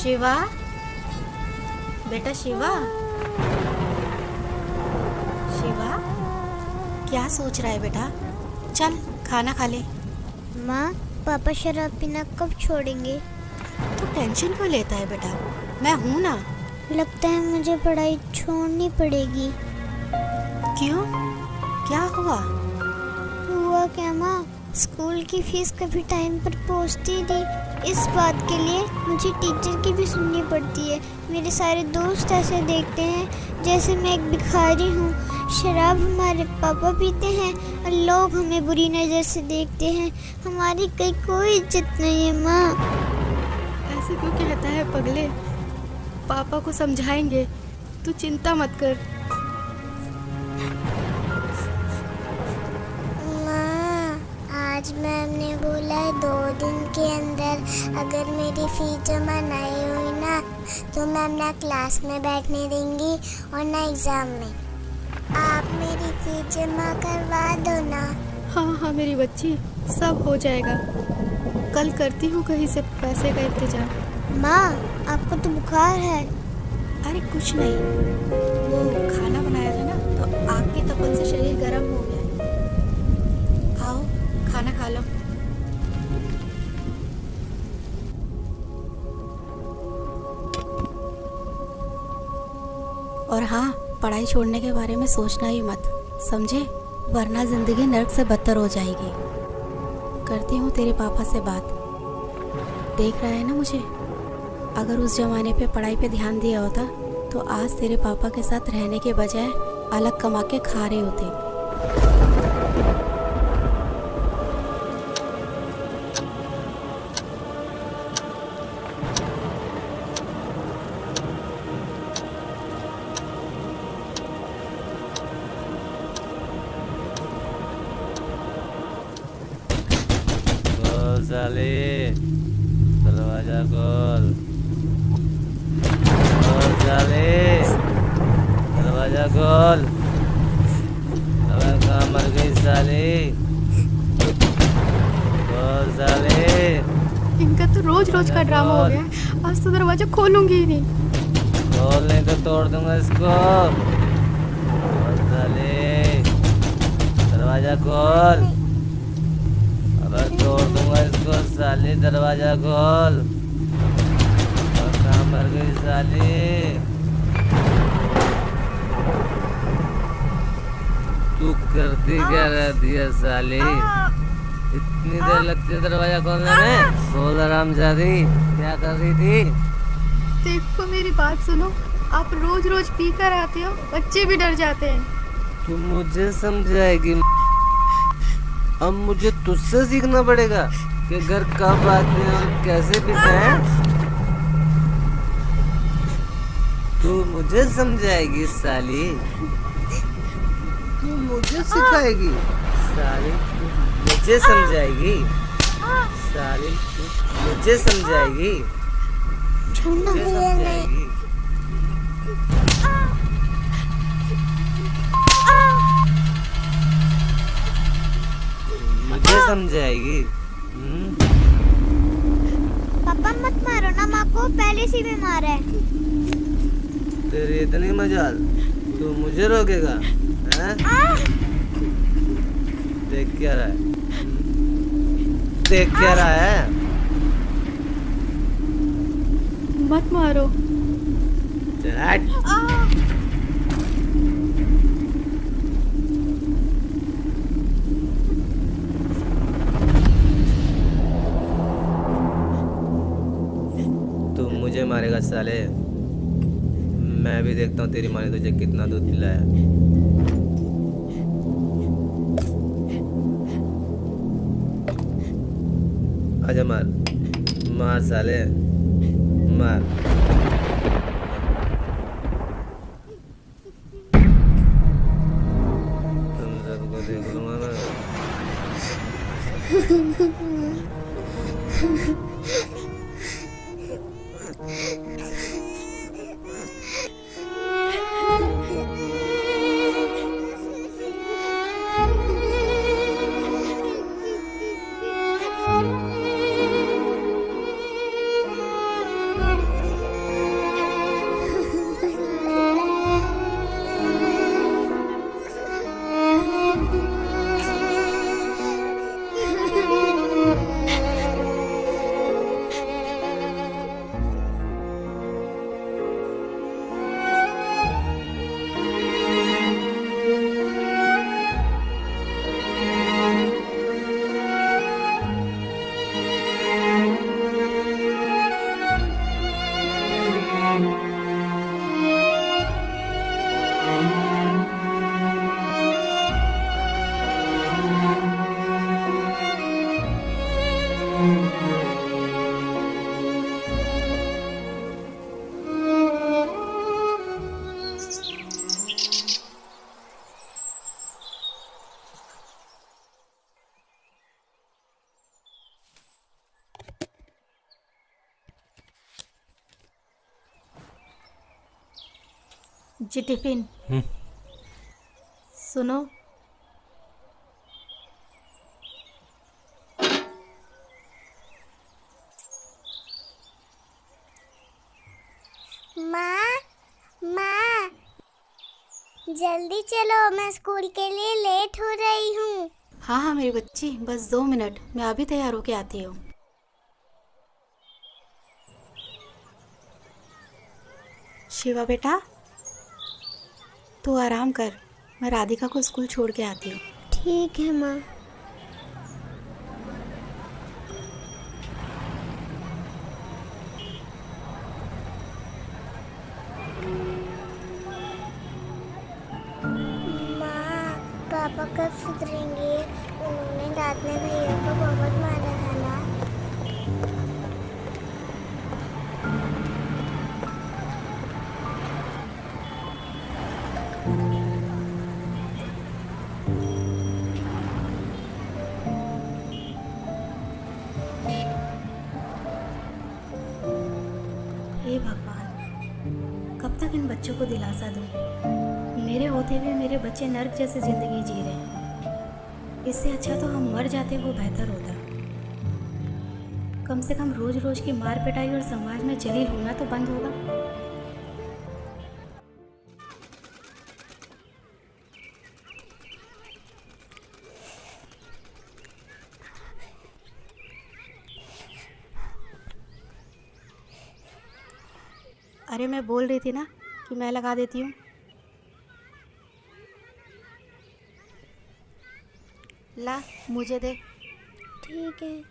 शिवा, बेटा शिवा, शिवा, क्या सोच रहा है बेटा? चल खाना खा ले। माँ, पापा शराब पीना कब छोड़ेंगे? तू टेंशन क्यों लेता है बेटा, मैं हूँ ना। लगता है मुझे पढ़ाई छोड़नी पड़ेगी। क्यों, क्या हुआ? हुआ क्या माँ, स्कूल की फीस कभी टाइम पर पहुँचती नहीं। इस बात के लिए मुझे टीचर की भी सुननी पड़ती है। मेरे सारे दोस्त ऐसे देखते हैं जैसे मैं एक भिखारी हूँ। शराब हमारे पापा पीते हैं और लोग हमें बुरी नज़र से देखते हैं। हमारी कहीं कोई इज्जत नहीं है माँ। ऐसे क्यों कहता है पगले? पापा को समझाएंगे, तू चिंता मत कर। माँ, आज मैम ने बोला है 2 दिन के अंदर अगर मेरी फीस जमा नहीं हुई ना तो मैम ना क्लास में बैठने देंगी और ना एग्ज़ाम में। आप मेरी फीस जमा करवा दो ना। हाँ हाँ मेरी बच्ची, सब हो जाएगा। कल करती हूँ कहीं से पैसे का इंतजाम। माँ, आपको तो बुखार है। अरे कुछ नहीं, वो खाना बनाया था ना तो आग की तपन से शरीर गर्म हो गया है। आओ खाना खा लो। और हाँ, पढ़ाई छोड़ने के बारे में सोचना ही मत, समझे? वरना जिंदगी नर्क से बदतर हो जाएगी। करती हूँ तेरे पापा से बात। देख रहा है ना मुझे? अगर उस जमाने पे पढ़ाई पे ध्यान दिया होता तो आज तेरे पापा के साथ रहने के बजाय अलग कमा के खा रहे होते। साले, दरवाजा खोल। साले, दरवाजा खोल। अब कहाँ मर गई साले? खोल साले। इनका तो रोज रोज का ड्रामा हो गया। आज तो दरवाजा खोलूंगी ही नहीं। खोल नहीं तो तोड़ दूंगा इसको। खोल साले, दरवाजा खोल। तोड़ दूंगा इसको साली, दरवाजा खोल। और कहाँ मर गई साली? तू करती क्या रहती है साली? इतनी देर लगती है दरवाजा खोलने में? खोल हरामजादी, क्या कर रही थी? देखो मेरी बात सुनो, आप रोज रोज पी कर आते हो, बच्चे भी डर जाते हैं। तू मुझे समझाएगी? अब मुझे तुझसे सीखना पड़ेगा कि घर कब आते हैं और कैसे पीते हैं। तू मुझे समझाएगी साली? तू मुझे सिखाएगी साली? तू मुझे समझाएगी साली? तू मुझे समझाएगी? मुझे समझाएगी? मुझे समझाएगी? पापा मत मारो ना माँ को, पहले से बीमार है। तेरी इतनी मजाल, तू मुझे रोकेगा? हैं? देख क्या रहा है? देख क्या रहा है? मत मारो। चल हट। तू मुझे मारेगा साले? मैं भी देखता हूँ तेरी माँ ने तुझे कितना दूध पिलाया। आजा मार, मार साले, मार। तुम सबको देख लूंगा मैं। जी टिफिन सुनो। माँ माँ, जल्दी चलो, मैं स्कूल के लिए लेट हो रही हूँ। हाँ हाँ मेरी बच्ची, बस 2 मिनट, मैं अभी तैयार होके आती हूँ। शिवा बेटा, तू आराम कर, मैं राधिका को स्कूल छोड़ के आती हूँ। ठीक है माँ। माँ, पापा कब सुधरेंगे? उन्होंने रात में भैया को बहुत मारा था ना। हे भगवान, कब तक इन बच्चों को दिलासा दूँ? मेरे होते हुए मेरे बच्चे नर्क जैसे जिंदगी जी रहे हैं। इससे अच्छा तो हम मर जाते, वो बेहतर होता। कम से कम रोज रोज की मार पिटाई और समाज में जलील होना तो बंद होगा। अरे मैं बोल रही थी ना कि मैं लगा देती हूँ। ला मुझे दे। ठीक है।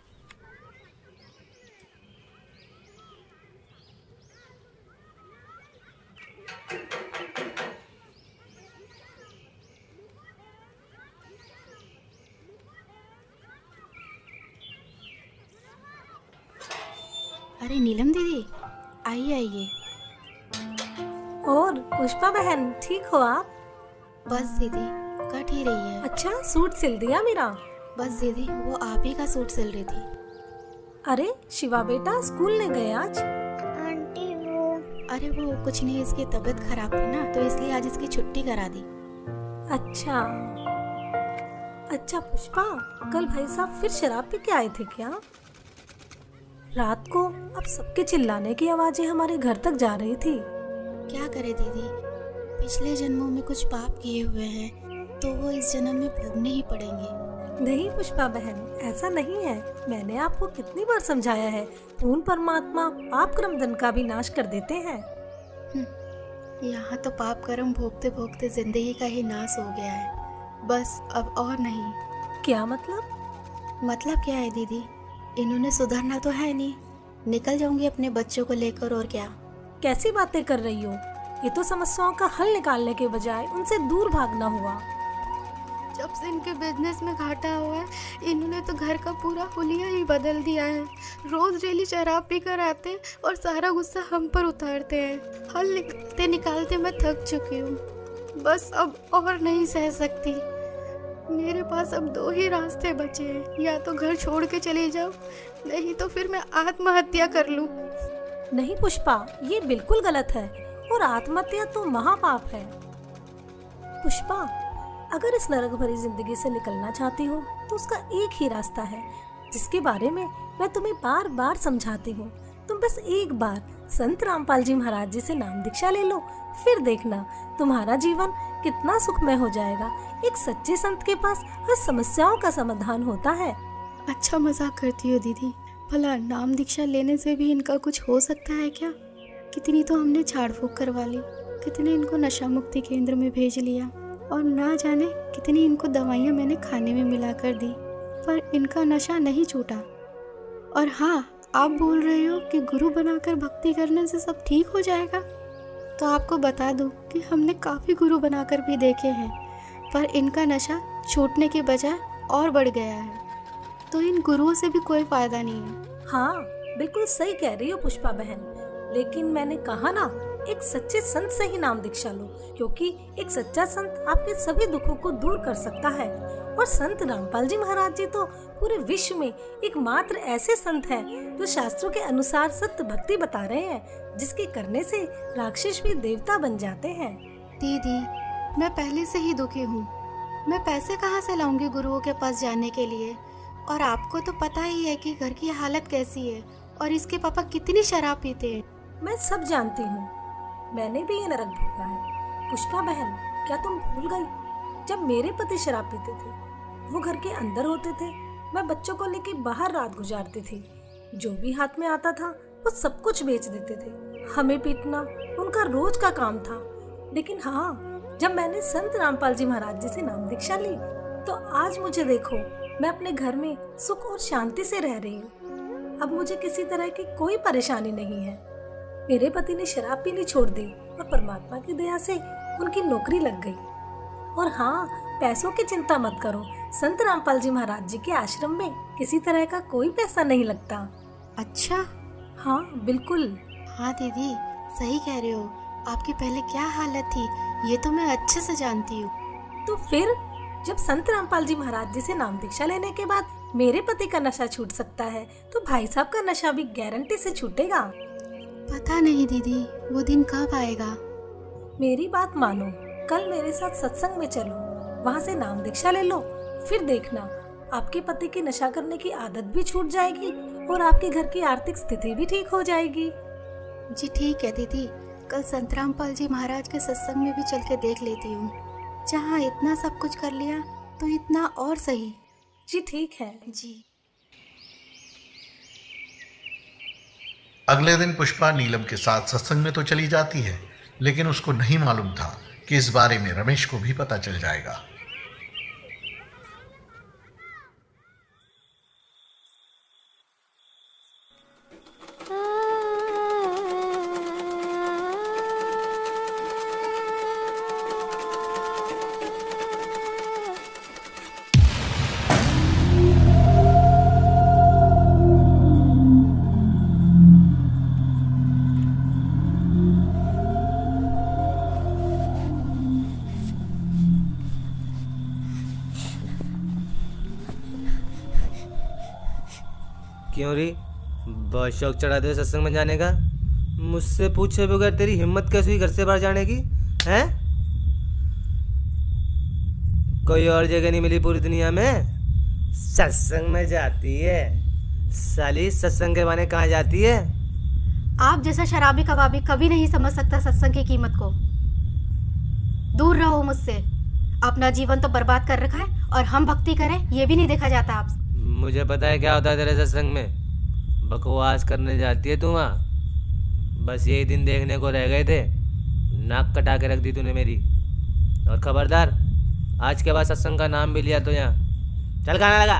अरे नीलम दीदी, आइए आइए। और पुष्पा बहन, ठीक हो आप? बस दीदी, कट ही रही है। अच्छा, सूट सिल दिया मेरा? बस दीदी, वो आप ही का सूट सिल रही थी। अरे शिवा बेटा स्कूल नहीं गए आज? आंटी वो अरे वो कुछ नहीं, इसकी तबीयत खराब थी ना, तो इसलिए आज इसकी छुट्टी करा दी। अच्छा अच्छा पुष्पा, कल भाई साहब फिर शराब पी के आए थे क्या? रात को अब सबके चिल्लाने की आवाजें हमारे घर तक जा रही थी। क्या करे दीदी, पिछले जन्मों में कुछ पाप किए हुए हैं तो वो इस जन्म में भोगने ही पड़ेंगे। नहीं पुष्पा बहन, ऐसा नहीं है। मैंने आपको कितनी बार समझाया है, पूर्ण परमात्मा पाप कर्म दंड का भी नाश कर देते हैं। यहाँ तो पाप कर्म भोगते भोगते जिंदगी का ही नाश हो गया है, बस अब और नहीं। क्या मतलब? मतलब क्या है दीदी, इन्होंने सुधरना तो है नहीं। निकल जाऊंगी अपने बच्चों को लेकर, और क्या। कैसी बातें कर रही हो? ये तो समस्याओं का हल निकालने के बजाय उनसे दूर भागना हुआ। जब से इनके बिजनेस में घाटा हुआ है, इन्होंने तो घर का पूरा हुलिया ही बदल दिया है। रोज डेली शराब पी कर आते और सारा गुस्सा हम पर उतारते हैं। हल निकालते निकालते मैं थक चुकी हूँ, बस अब और नहीं सह सकती। मेरे पास अब 2 ही रास्ते बचे हैं, या तो घर छोड़ के चली जाऊँ, नहीं तो फिर मैं आत्महत्या कर लूँ। नहीं पुष्पा, ये बिल्कुल गलत है, और आत्महत्या तो महापाप है। पुष्पा, अगर इस नरक भरी जिंदगी से निकलना चाहती हो तो उसका एक ही रास्ता है, जिसके बारे में मैं तुम्हें बार बार समझाती हूँ। तुम बस एक बार संत रामपाल जी महाराज जी से नाम दीक्षा ले लो, फिर देखना तुम्हारा जीवन कितना सुखमय हो जाएगा। एक सच्चे संत के पास हर समस्याओं का समाधान होता है। अच्छा मजाक करती हो दीदी, भला नाम दीक्षा लेने से भी इनका कुछ हो सकता है क्या? कितनी तो हमने झाड़ फूक करवा ली, कितने इनको नशा मुक्ति केंद्र में भेज लिया, और ना जाने कितनी इनको दवाइयाँ मैंने खाने में मिला कर दी, पर इनका नशा नहीं छूटा। और हाँ, आप बोल रहे हो कि गुरु बनाकर भक्ति करने से सब ठीक हो जाएगा, तो आपको बता दूं कि हमने काफ़ी गुरु बनाकर भी देखे हैं, पर इनका नशा छूटने के बजाय और बढ़ गया है। तो इन गुरुओं से भी कोई फायदा नहीं है। हाँ बिल्कुल सही कह रही हो पुष्पा बहन, लेकिन मैंने कहा ना, एक सच्चे संत से ही नाम दीक्षा लो, क्योंकि एक सच्चा संत आपके सभी दुखों को दूर कर सकता है। और संत रामपाल जी महाराज जी तो पूरे विश्व में एकमात्र ऐसे संत हैं जो शास्त्रों के अनुसार सत्य भक्ति बता रहे हैं, जिसके करने से राक्षस भी देवता बन जाते हैं। दीदी, मैं पहले से ही दुखी हूँ। मैं पैसे कहाँ से लाऊंगी गुरुओं के पास जाने के लिए? और आपको तो पता ही है कि घर की हालत कैसी है और इसके पापा कितनी शराब पीते हैं। मैं सब जानती हूँ, मैंने भी ये नरक भोगा है। पुष्पा बहन, क्या तुम भूल गई? जब मेरे पति शराब पीते थे, वो घर के अंदर होते थे, मैं बच्चों को लेके बाहर रात गुजारती थी। जो भी हाथ में आता था वो सब कुछ बेच देते थे। हमें पीटना उनका रोज का काम था। लेकिन हाँ, जब मैंने संत रामपाल जी महाराज जी से नाम दीक्षा ली, तो आज मुझे देखो, मैं अपने घर में सुख और शांति से रह रही हूँ। अब मुझे किसी तरह की कोई परेशानी नहीं है। मेरे पति ने शराब पीनी छोड़ दी और परमात्मा की दया से उनकी नौकरी लग गई। और हाँ, पैसों की चिंता मत करो, संत रामपाल जी महाराज जी के आश्रम में किसी तरह का कोई पैसा नहीं लगता। अच्छा। हाँ बिल्कुल। हाँ दीदी, सही कह रहे हो। आपकी पहले क्या हालत थी ये तो मैं अच्छे से जानती हूँ। तो फिर जब संत रामपाल जी महाराज जी से नाम दीक्षा लेने के बाद मेरे पति का नशा छूट सकता है, तो भाई साहब का नशा भी गारंटी से छूटेगा। पता नहीं दीदी, वो दिन कब आएगा। मेरी बात मानो, कल मेरे साथ सत्संग में चलो, वहाँ से नाम दीक्षा ले लो। फिर देखना, आपके पति की नशा करने की आदत भी छूट जाएगी और आपके घर की आर्थिक स्थिति भी ठीक हो जाएगी। जी ठीक है दीदी, कल संत रामपाल जी महाराज के सत्संग में भी चल के देख लेती हूँ। जहाँ इतना सब कुछ कर लिया तो इतना और सही। जी ठीक है जी। अगले दिन पुष्पा नीलम के साथ सत्संग में तो चली जाती है, लेकिन उसको नहीं मालूम था कि इस बारे में रमेश को भी पता चल जाएगा। क्यों री, बहुत शौक चढ़ा दे सत्संग में जाने का? मुझसे पूछे बगैर तेरी हिम्मत कैसे हुई घर से बाहर जाने की? हैं? कोई और जगह नहीं मिली पूरी दुनिया में? सत्संग में जाती है साली, सत्संग के बहाने कहाँ जाती है? आप जैसा शराबी कबाबी कभी नहीं समझ सकता सत्संग की कीमत को। दूर रहो मुझसे। अपना जीवन तो बर्बाद कर रखा है और हम भक्ति करें ये भी नहीं देखा जाता आपसे। मुझे पता है क्या होता है तेरे सत्संग में। बकवास करने जाती है तू वहाँ। बस यही दिन देखने को रह गए थे, नाक कटा के रख दी तूने मेरी। और खबरदार, आज के बाद सत्संग का नाम भी लिया तो यहाँ चल खाना लगा।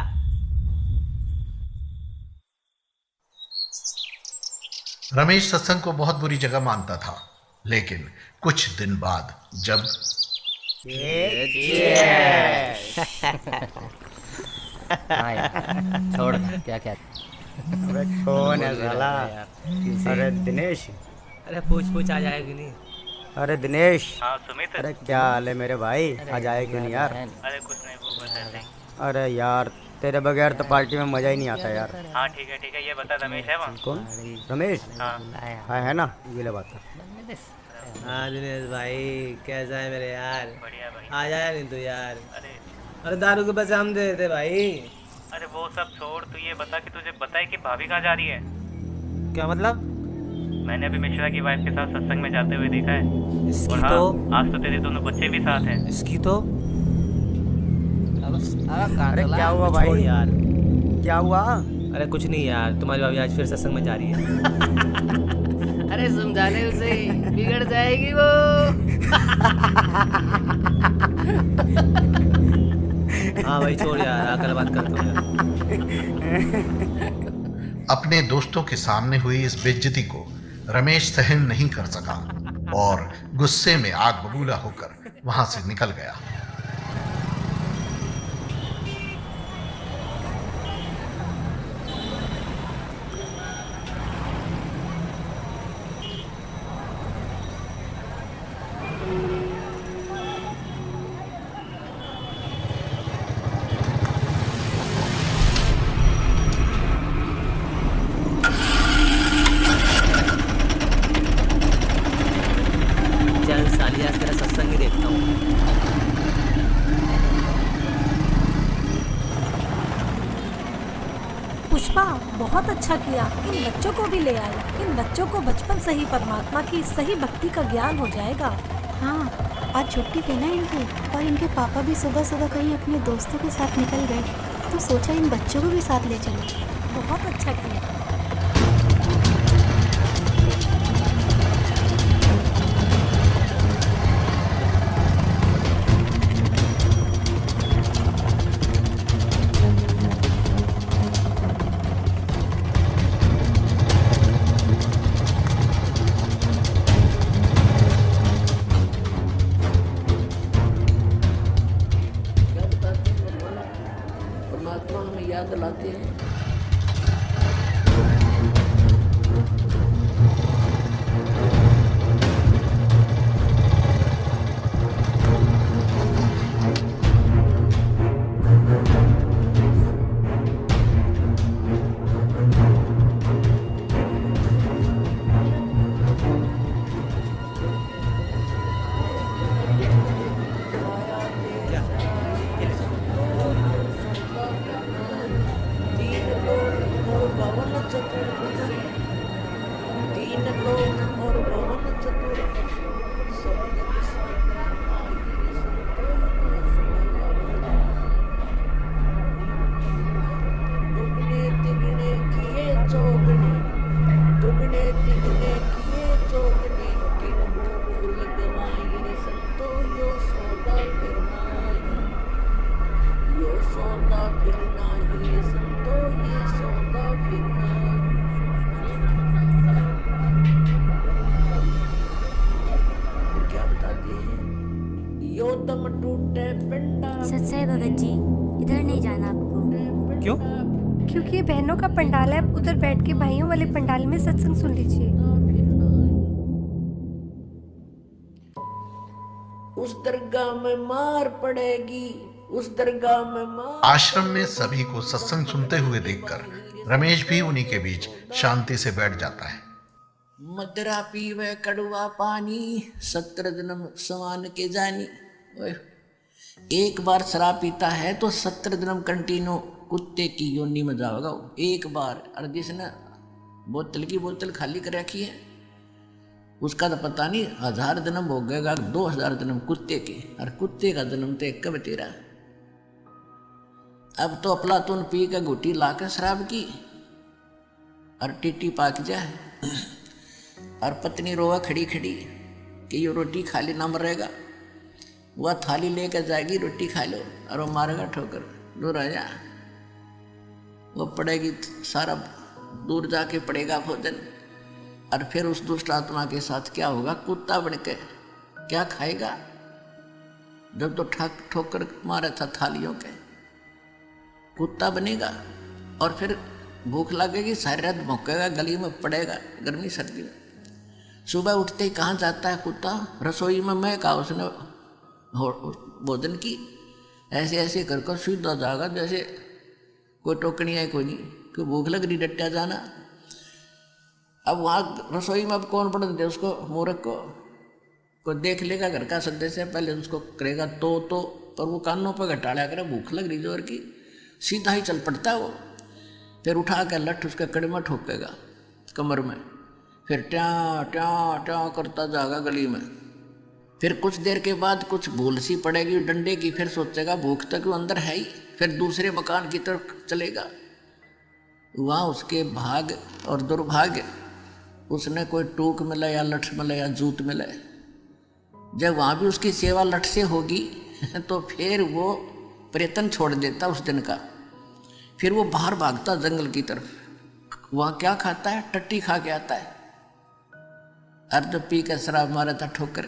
रमेश सत्संग को बहुत बुरी जगह मानता था, लेकिन कुछ दिन बाद जब छोड़ क्या क्या। अबे कौन है साला? अरे दिनेश। अरे पूछ आ जाएगी नहीं। अरे दिनेश। हाँ सुमित। अरे क्या हाल है मेरे भाई? आ जाए क्यों नहीं यार? अरे कुछ नहीं, वो बस ऐसे ही। अरे यार तेरे बगैर तो पार्टी में मजा ही नहीं आता यार। हाँ ठीक है, ये बता रमेश है वहाँ? कौन? रमेश? हाँ है ना, ये ले बात। हाँ दिनेश भाई, कैसा है मेरे यार? बढ़िया भाई। आ जाया नहीं तू यार। अरे अरे दारू के पैसे हम दे देते भाई। अरे वो सब छोड़, तू ये बता कि तुझे पता है कि भाभी कहाँ जा रही है? क्या मतलब? मैंने अभी मिश्रा की वाइफ के साथ सत्संग में जाते हुए देखा है। इसकी और हाँ, तो आज तो तेरे दोनों बच्चे भी साथ हैं। इसकी तो अरे क्या हुआ छोड़ भाई? यार। क्या हुआ? अरे कुछ नहीं यार, तुम्हारी भाभी आज फिर सत्संग में जा रही है। अरे समझाने उसे, बिगड़ जाएगी वो। हाँ भाई छोड़ यार, आकर बात करता हूँ यार। अपने दोस्तों के सामने हुई इस बेइज्जती को रमेश सहन नहीं कर सका और गुस्से में आग बबूला होकर वहां से निकल गया। चल साली, आज तेरा सत्संग पुष्पा, बहुत अच्छा किया, इन बच्चों को भी ले आई। इन बच्चों को बचपन से ही परमात्मा की सही भक्ति का ज्ञान हो जाएगा। हाँ, आज छुट्टी थी ना इनकी, और इनके पापा भी सुबह सुबह कहीं अपने दोस्तों के साथ निकल गए, तो सोचा इन बच्चों को भी साथ ले चलो। बहुत अच्छा किया। परमात्मा हमें याद दिलाते हैं। सच है दादाजी, इधर नहीं जाना आपको। क्यों? क्योंकि ये बहनों का पंडाल है, आप उधर बैठ के भाइयों वाले पंडाल में सत्संग सुन लीजिए। उस दरगाह में मार पड़ेगी, उस दरगाह में मार। आश्रम में सभी को सत्संग सुनते हुए देखकर रमेश भी उन्हीं के बीच शांति से बैठ जाता है। मदरा पीवे कड़वा पानी, 17 जन्म समान के जानी। ओए, एक बार शराब पीता है तो 17 जन्म कंटिन्यू कुत्ते की योनि में जाओगा एक बार। और जिसने बोतल की बोतल खाली कर रखी है उसका तो पता नहीं 1000 जन्म हो गएगा, 2000 जन्म कुत्ते के। और कुत्ते का जन्म तो कब तेरा। अब तो अफलातून पी के घुटी लाकर शराब की और टिट्टी पाक जाए, और पत्नी रोवा खड़ी खड़ी कि ये रोटी खाली ना मरेगा। वह थाली लेकर जाएगी, रोटी खा लो, और वो मारेगा ठोकर, दूर आ जा। वो पड़ेगी, सारा दूर जाके पड़ेगा भोजन। और फिर उस दुष्ट आत्मा के साथ क्या होगा, कुत्ता बन के क्या खाएगा। जब तो ठोकर मारा था थालियों के, कुत्ता बनेगा। और फिर भूख लगेगी, सारी रात भौंकेगा, गली में पड़ेगा गर्मी सर्दी में। सुबह उठते ही कहाँ जाता है कुत्ता, रसोई में। मैं कहा उसने भोजन की, ऐसे ऐसे कर कर सीधा जाएगा जैसे कोई टोकनी है कोई नहीं, कि भूख लग रही, डट्टा जाना। अब वहाँ रसोई में अब कौन पढ़ दे उसको, मूर्ख को। कोई देख लेगा घर का सदस्य, पहले उसको करेगा तो पर वो कानों पर घटाड़ा करे, भूख लग रही जोर की, सीधा ही चल पड़ता है वो। फिर उठा कर लठ उसके कड़े में ठोकेगा कमर में, फिर ट्या ट्या ट्या करता जाएगा गली में। फिर कुछ देर के बाद कुछ भूल सी पड़ेगी डंडे की, फिर सोचेगा भूख तक वो अंदर है ही, फिर दूसरे मकान की तरफ चलेगा। वहाँ उसके भाग और दुर्भाग्य, उसने कोई टूक मिला या लठ मिला या जूत मिला। जब वहाँ भी उसकी सेवा लठ से होगी तो फिर वो प्रयत्न छोड़ देता उस दिन का। फिर वो बाहर भागता जंगल की तरफ। वहाँ क्या खाता है, टट्टी खा के आता है। और जब पी कर शराब मारा था ठोकर,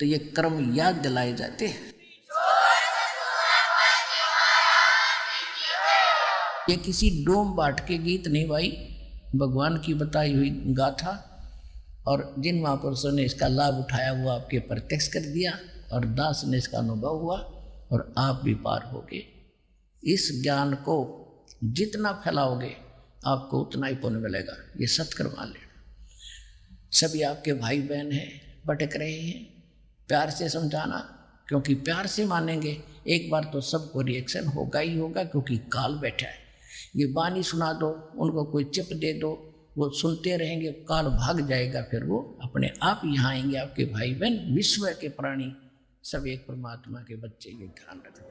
तो ये कर्म याद दिलाए जाते। ये किसी डोम बाट के गीत नहीं भाई, भगवान की बताई हुई गाथा। और जिन महापुरुषों ने इसका लाभ उठाया वो आपके प्रत्यक्ष कर दिया, और दास ने इसका अनुभव हुआ, और आप भी पार हो गए। इस ज्ञान को जितना फैलाओगे आपको उतना ही पुण्य मिलेगा, ये सत्कर मान लेना। सभी आपके भाई बहन हैं, भटक रहे हैं, प्यार से समझाना, क्योंकि प्यार से मानेंगे एक बार तो सबको रिएक्शन होगा ही होगा, क्योंकि काल बैठा है। ये बानी सुना दो, उनको कोई चिप दे दो, वो सुनते रहेंगे, काल भाग जाएगा, फिर वो अपने आप यहाँ आएंगे। आपके भाई बहन विश्व के प्राणी सब एक परमात्मा के बच्चे, ये ध्यान रखना।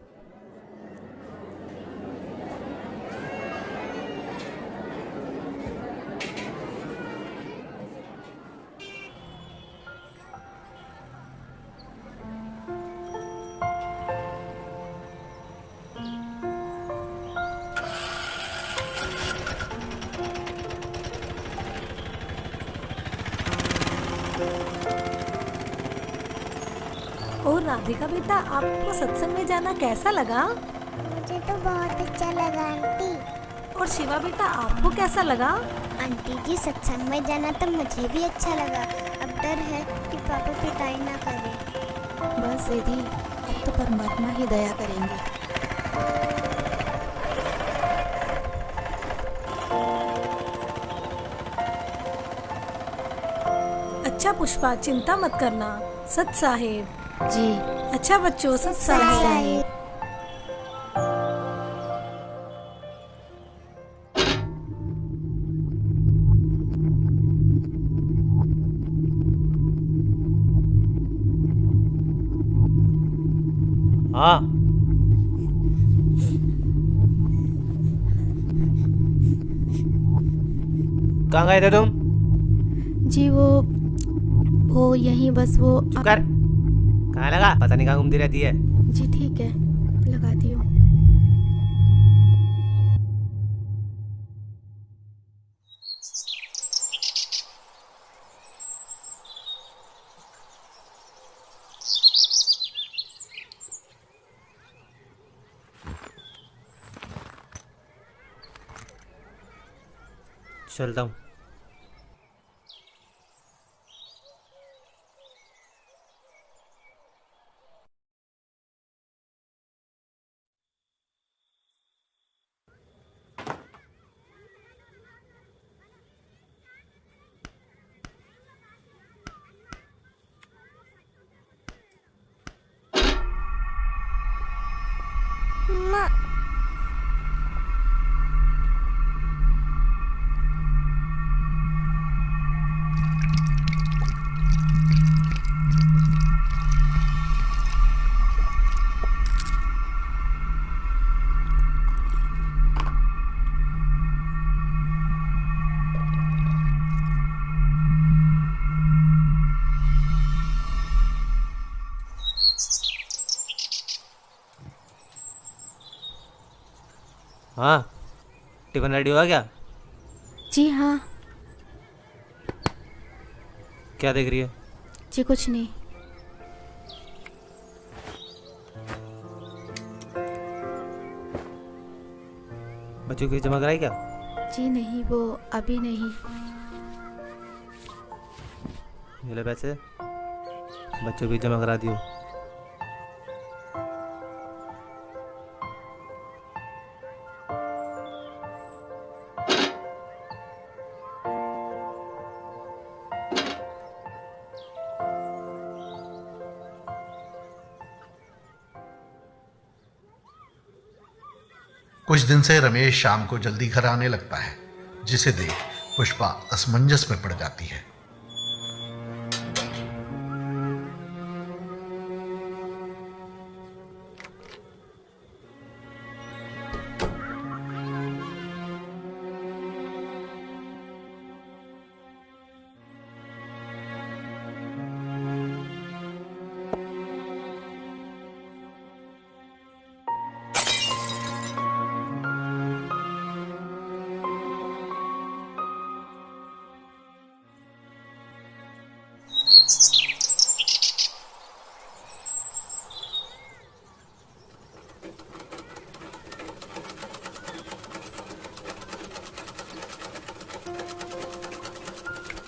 और राधिका बेटा, आपको सत्संग में जाना कैसा लगा? मुझे तो बहुत अच्छा लगा आंटी। और शिवा बेटा, आपको कैसा लगा? आंटी जी, सत्संग में जाना तो मुझे भी अच्छा लगा। अब डर है कि पापा पिटाई ना करें। बस दीदी, अब तो परमात्मा ही दया करेंगे। अच्छा पुष्पा, चिंता मत करना। सत साहेब जी। अच्छा बच्चों, सत साहेब। हाँ, कहाँ गए थे तुम? जी वो यहीं बस वो चुप कर। कहाँ लगा? पता नहीं कहाँ घूमती रहती है। जी ठीक है, लगाती हूँ। चलता हूँ। माँ, हाँ, टिफिन रेडी हुआ क्या? जी हाँ। क्या देख रही है? जी कुछ नहीं। बच्चों की जमा कराई क्या? जी नहीं, वो अभी नहीं। ये ले पैसे, बच्चों की जमा करा दियो। कुछ दिन से रमेश शाम को जल्दी घर आने लगता है, जिसे देख पुष्पा असमंजस में पड़ जाती है।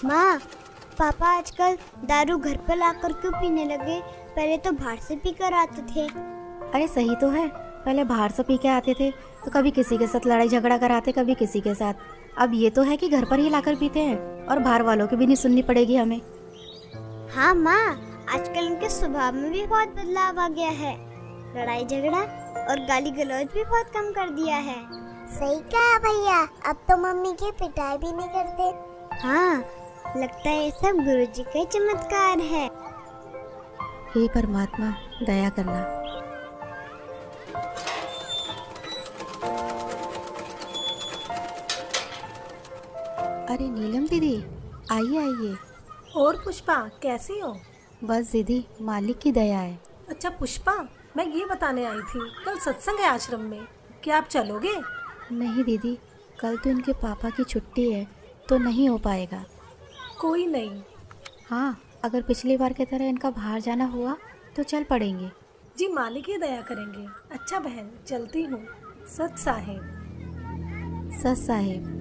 माँ, पापा आजकल दारू घर पर लाकर क्यों पीने लगे? पहले तो बाहर से पी कर आते थे। अरे सही तो है, पहले बाहर से पी के आते थे तो कभी किसी के साथ लड़ाई झगड़ा कराते, कभी किसी के साथ। अब ये तो है कि घर पर ही लाकर पीते हैं और बाहर वालों की भी नहीं सुननी पड़ेगी हमें। हाँ माँ, आजकल उनके स्वभाव में भी बहुत बदलाव आ गया है। लड़ाई झगड़ा और गाली गलौज भी बहुत कम कर दिया है। सही कहा भैया, अब तो मम्मी की पिटाई भी नहीं करते। हाँ, लगता है ये सब गुरुजी का चमत्कार है। हे परमात्मा, दया करना। अरे नीलम दीदी, आइए आइए। और पुष्पा कैसी हो? बस दीदी, मालिक की दया है। अच्छा पुष्पा, मैं ये बताने आई थी, कल सत्संग है आश्रम में, क्या आप चलोगे? नहीं दीदी, कल तो इनके पापा की छुट्टी है तो नहीं हो पाएगा। कोई नहीं। हाँ, अगर पिछली बार की तरह इनका बाहर जाना हुआ तो चल पड़ेंगे। जी मालिक ही दया करेंगे। अच्छा बहन, चलती हूँ। सत साहेब। सत साहेब।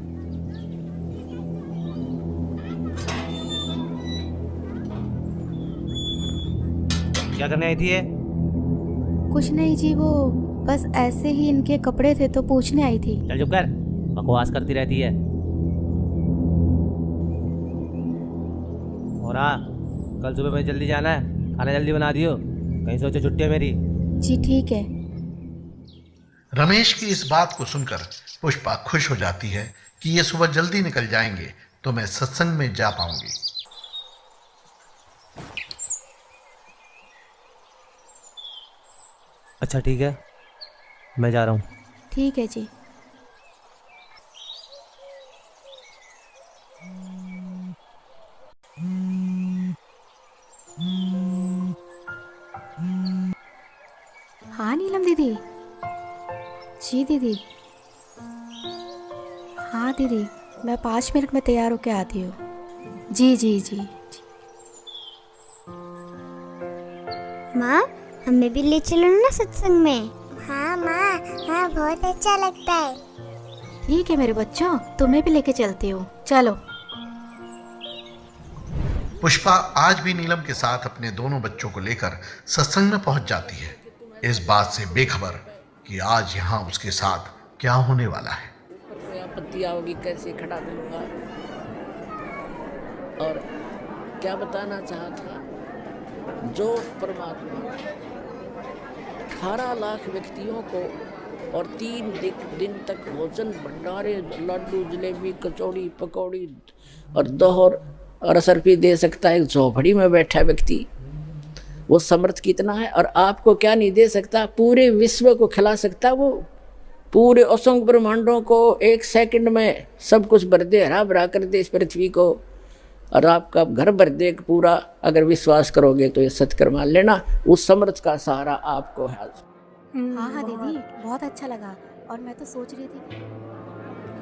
क्या करने आई थी ये? कुछ नहीं जी, वो बस ऐसे ही इनके कपड़े थे तो पूछने आई थी। चल चुप कर, बकवास करती रहती है। और हाँ, कल सुबह मुझे जल्दी जाना है, खाना जल्दी बना दियो, कहीं सोचो छुट्टी है मेरी। जी ठीक है। रमेश की इस बात को सुनकर पुष्पा खुश हो जाती है कि ये सुबह जल्दी निकल जाएंगे तो मैं सत्संग में जा पाऊंगी। अच्छा ठीक है, मैं जा रहा हूँ। ठीक है जी। हाँ नीलम दीदी। जी दीदी। हाँ दीदी, मैं 5 मिनट में तैयार होके आती हूँ। जी जी जी। माँ, हमें भी ले चलो ना सत्संग में। हाँ माँ, हाँ बहुत अच्छा लगता है। ठीक है मेरे बच्चों, तुम्हें भी लेके चलती हूँ, चलो। पुष्पा आज भी नीलम के साथ अपने दोनों बच्चों को लेकर सत्संग में पहुंच जाती है, इस बात से बेखबर कि आज यहाँ उसके साथ क्या होने वाला है। कोई आपत्ति आओगी कैसे खड़ा करूँगा। और क्या बताना चाहा था, जो परमात्मा 18 लाख व्यक्तियों को और 3 दिन तक भोजन भंडारे, लड्डू, जलेबी, कचौड़ी, पकौड़ी और दोहर और असरफी दे सकता है, एक झोपड़ी में बैठा व्यक्ति, वो समर्थ कितना है। और आपको क्या नहीं दे सकता, पूरे विश्व को खिला सकता, वो पूरे असंख्य ब्रह्मांडों को 1 सेकंड में सब कुछ भर दे, हरा भरा कर दे इस पृथ्वी को, और आपका घर भर दे पूरा। अगर विश्वास करोगे तो ये सत्कर्म मान लेना, उस समर्थ का सहारा आपको है। हाँ हाँ दीदी, बहुत अच्छा लगा। और मैं तो सोच रही थी,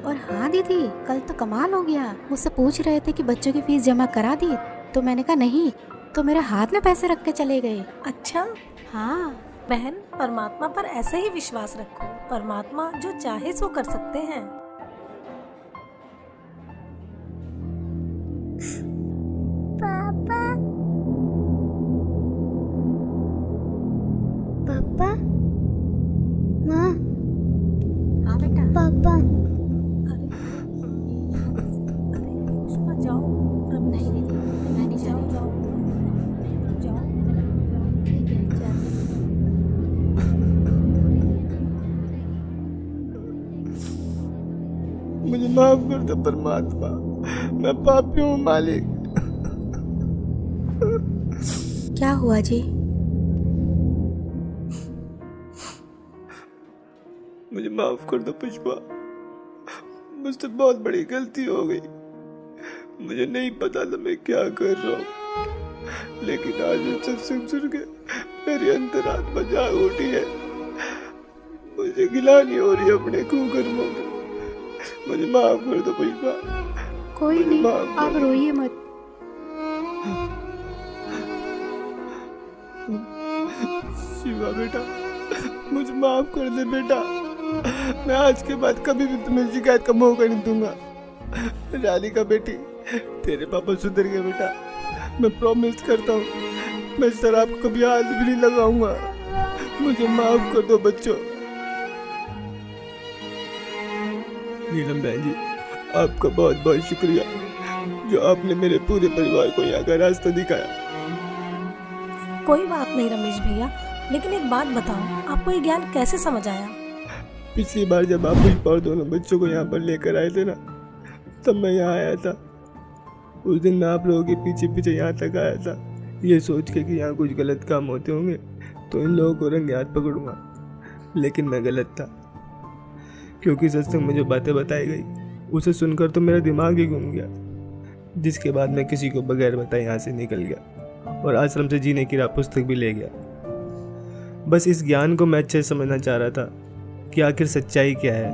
और हाँ दीदी, कल तो कमाल हो गया। मुझसे पूछ रहे थे कि बच्चों की फीस जमा करा दी, तो मैंने कहा नहीं, तो मेरे हाथ में पैसे रख के चले गए। अच्छा हाँ बहन, परमात्मा पर ऐसे ही विश्वास रखो, परमात्मा जो चाहे सो कर सकते हैं। पापा, पापा, माँ। हाँ बेटा। पापा। अरे पुष्पा जाओ। नहीं दीदी, मैं नहीं जाओ जाऊँ। जाओ। ठीक है, जाती हूँ। मुझे माफ कर दो परमात्मा, मैं पापी हूँ मालिक। क्या हुआ जी? मुझे माफ कर दो पुष्पा, मुझसे बहुत बड़ी गलती हो गई। मुझे नहीं पता था मैं क्या कर रहा हूँ, लेकिन आज सत्संग सुन के मेरी अंतरात्मा जाग उठी है। मुझे गिलानी हो रही है अपने कुकर्मों में। मुझे माफ कर दो पुष्पा। कोई नहीं, आप रोइए मत। शिवा बेटा, मुझे माफ कर दे बेटा। मैं आज के बाद कभी भी तुम्हें शिकायत का मौका नहीं दूंगा। राधिका बेटी, तेरे पापा सुधर गए बेटा, मैं प्रॉमिस करता हूँ मैं शराब को कभी हाथ भी नहीं लगाऊंगा। मुझे माफ कर दो बच्चों। नीलम बहन जी, आपका बहुत बहुत शुक्रिया जो आपने मेरे पूरे परिवार को यहाँ का रास्ता दिखाया। कोई बात नहीं रमेश भैया, लेकिन एक बात बताओ, आपको ये ज्ञान कैसे समझ आया? पिछली बार जब आप पुष्पा और दोनों बच्चों को यहाँ पर लेकर आए थे ना, तब मैं यहाँ आया था। उस दिन मैं आप लोगों के पीछे पीछे यहाँ तक आया था, ये सोच के कि यहाँ कुछ गलत काम होते होंगे तो इन लोगों को रंगे हाथ पकड़ूंगा। लेकिन मैं गलत था, क्योंकि सत्संग में जो बातें बताई गई उसे सुनकर तो मेरा दिमाग ही घूम गया, जिसके बाद मैं किसी को बगैर बताए यहाँ से निकल गया और आश्रम से जीने की राह पुस्तक भी ले गया। बस इस ज्ञान को मैं अच्छे से समझना चाह रहा था कि आखिर सच्चाई क्या है।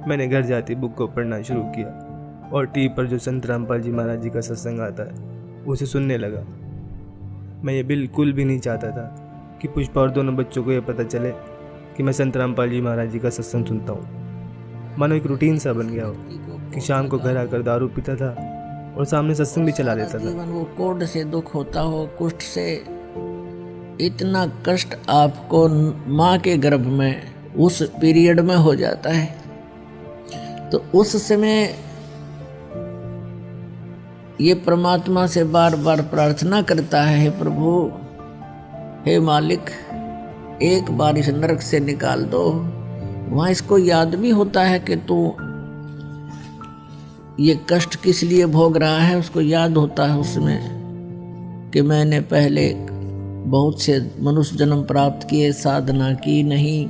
मैंने घर जाती बुक को पढ़ना शुरू किया और टीवी पर जो संत रामपाल जी महाराज जी का सत्संग आता है उसे सुनने लगा। मैं ये बिल्कुल भी नहीं चाहता था कि पुष्पा और दोनों बच्चों को ये पता चले कि मैं संत रामपाल जी महाराज जी का सत्संग सुनता हूँ। मानो एक रूटीन सा बन गया हो कि शाम को घर आकर दारू पीता था और सामने सत्संग भी चला लेता था। जीवन वो कोढ़ से दुख होता हो, कुष्ठ से, इतना कष्ट आपको माँ के गर्भ में उस पीरियड में हो जाता है। तो उस समय ये परमात्मा से बार बार प्रार्थना करता है, हे प्रभु, हे मालिक, एक बार इस नरक से निकाल दो। वहाँ इसको याद भी होता है कि तू ये कष्ट किस लिए भोग रहा है। उसको याद होता है उसमें कि मैंने पहले बहुत से मनुष्य जन्म प्राप्त किए, साधना की नहीं,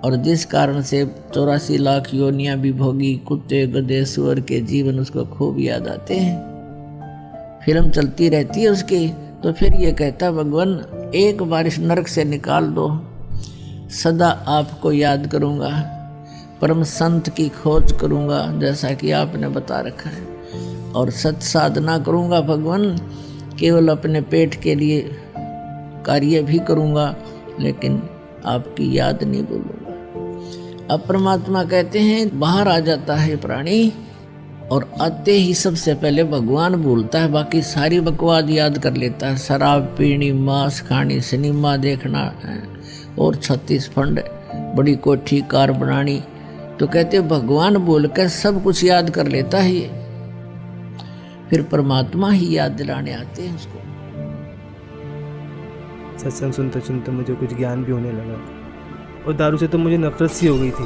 और जिस कारण से 84 लाख योनियां भी भोगी, कुत्ते गधे सुअर के जीवन उसको खूब याद आते हैं। फिल्म चलती रहती है उसकी। तो फिर ये कहता, भगवान एक बार इस नरक से निकाल दो, सदा आपको याद करूँगा, परम संत की खोज करूँगा जैसा कि आपने बता रखा है, और सत साधना करूँगा भगवान, केवल अपने पेट के लिए कार्य भी करूँगा लेकिन आपकी याद नहीं भूलूंगा। अब परमात्मा कहते हैं बाहर आ जाता है प्राणी और आते ही सबसे पहले भगवान भूलता है, बाकी सारी बकवाद याद कर लेता है। शराब पीनी, मांस खानी, सिनेमा देखना और 36 फंड, बड़ी कोठी कार बनानी। तो कहते भगवान बोल कर सब कुछ याद कर लेता है ये। फिर परमात्मा ही याद दिलाने आते हैं उसको। सत्संग सुनते सुनते मुझे कुछ ज्ञान भी होने लगा और दारू से तो मुझे नफरत सी हो गई थी।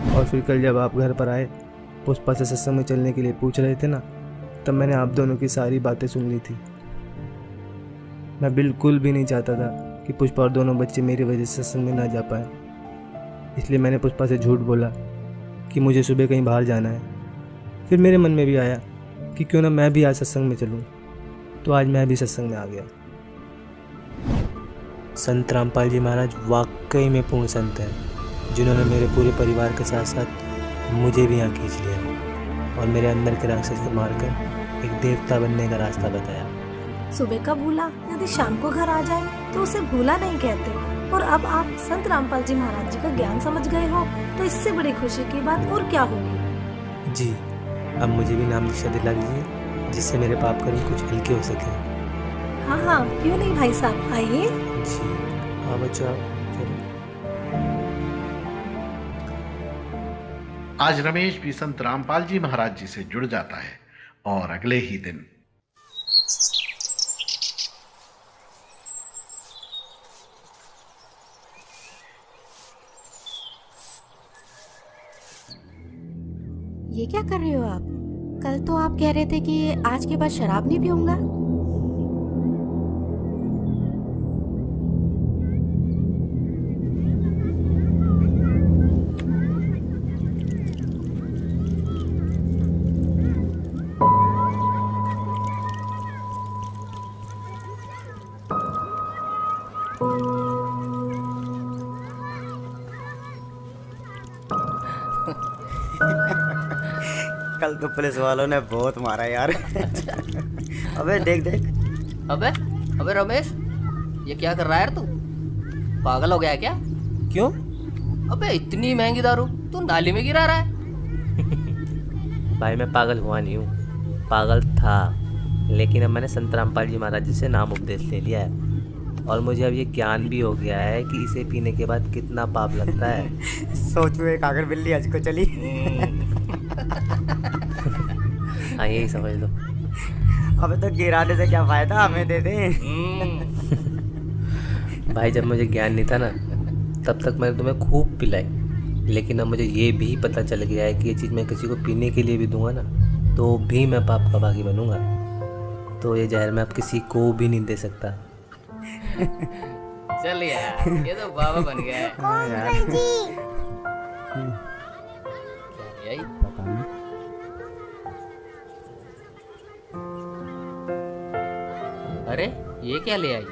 और फिर कल जब आप घर पर आए, पुष्पा से सत्संग में चलने के लिए पूछ रहे थे ना, तब मैंने आप दोनों की सारी बातें सुन ली थी। मैं बिल्कुल भी नहीं चाहता था कि पुष्पा और दोनों बच्चे मेरी वजह से सत्संग में ना जा पाए, इसलिए मैंने पुष्पा से झूठ बोला कि मुझे सुबह कहीं बाहर जाना है। फिर मेरे मन में भी आया कि क्यों ना मैं भी आज सत्संग में चलूं, तो आज मैं भी सत्संग में आ गया। संत रामपाल जी महाराज वाकई में पूर्ण संत हैं, जिन्होंने मेरे पूरे परिवार के साथ साथ मुझे भी यहाँ खींच लिया और मेरे अंदर के राक्षस को मारकर एक देवता बनने का रास्ता बताया। सुबह का भूला यदि शाम को घर आ जाए तो उसे भूला नहीं कहते। और अब आप संत रामपाल जी महाराज जी का ज्ञान समझ गए हो, तो इससे बड़ी खुशी की बात और क्या होगी। जी, अब मुझे भी नाम दीक्षा दिला दीजिए, जिससे मेरे पाप कर्म कुछ हल्के हो सके। हाँ हाँ, क्यों नहीं भाई साहब, आइए। जी हाँ बच्चों, आज रमेश भी संत रामपाल जी महाराज जी से जुड़ जाता है और अगले ही दिन ये क्या कर रहे हो आप? कल तो आप कह रहे थे कि आज के बाद शराब नहीं पीऊंगा। कल तो पुलिस वालों ने बहुत मारा यार। अबे देख देख। अबे रमेश, ये क्या कर रहा है यार तू? पागल हो गया है क्या? क्यों? अबे इतनी महंगी दारू तू नाली में गिरा रहा है। भाई मैं पागल हुआ नहीं हूँ, पागल था, लेकिन अब मैंने संत रामपाल जी महाराज जी से नाम उपदेश ले लिया है, और मुझे अब ये ज्ञान भी हो गया है कि इसे पीने के बाद कितना पाप लगता है। सोचो एक आगर बिल्ली आज को चली। हाँ यही समझ लो। अबे तो गिराने से क्या फायदा, हमें दे दे। भाई जब मुझे ज्ञान नहीं था ना तब तक मैंने तुम्हें खूब पिलाई, लेकिन अब मुझे ये भी पता चल गया है कि ये चीज़ मैं किसी को पीने के लिए भी दूंगा ना तो भी मैं पाप का भागी बनूंगा। तो ये जहर मैं अब किसी को भी नहीं दे सकता। चल यार ये तो बाबा बन गया है। क्या यही अरे ये क्या ले आई?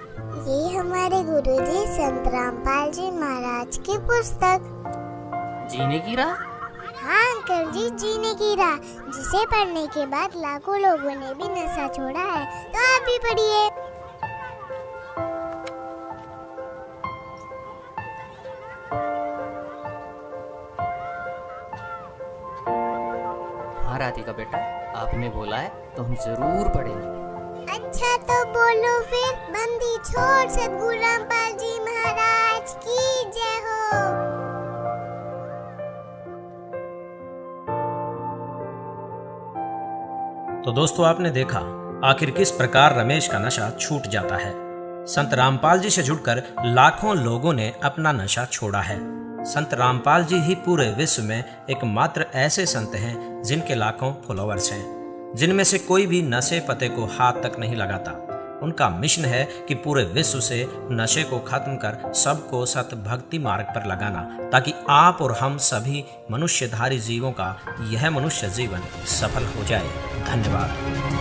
ये हमारे गुरुजी संत रामपाल जी महाराज की पुस्तक। जीने की राह? हाँ अंकल जी, जीने की राह, जिसे पढ़ने के बाद लाखों लोगों ने भी नशा छोड़ा है। तो आप भी पढ़िए। हाँ राधिका बेटा, आपने बोला है तो हम जरूर पढ़ेंगे। अच्छा तो बोलो फिर। बंदी छोड़ सतगुरु रामपाल जी महाराज की जय हो। तो दोस्तों आपने देखा आखिर किस प्रकार रमेश का नशा छूट जाता है। संत रामपाल जी से जुड़कर लाखों लोगों ने अपना नशा छोड़ा है। संत रामपाल जी ही पूरे विश्व में एकमात्र ऐसे संत हैं जिनके लाखों फॉलोअर्स हैं, जिनमें से कोई भी नशे पते को हाथ तक नहीं लगाता। उनका मिशन है कि पूरे विश्व से नशे को खत्म कर सबको सत भक्ति मार्ग पर लगाना, ताकि आप और हम सभी मनुष्यधारी जीवों का यह मनुष्य जीवन सफल हो जाए। धन्यवाद।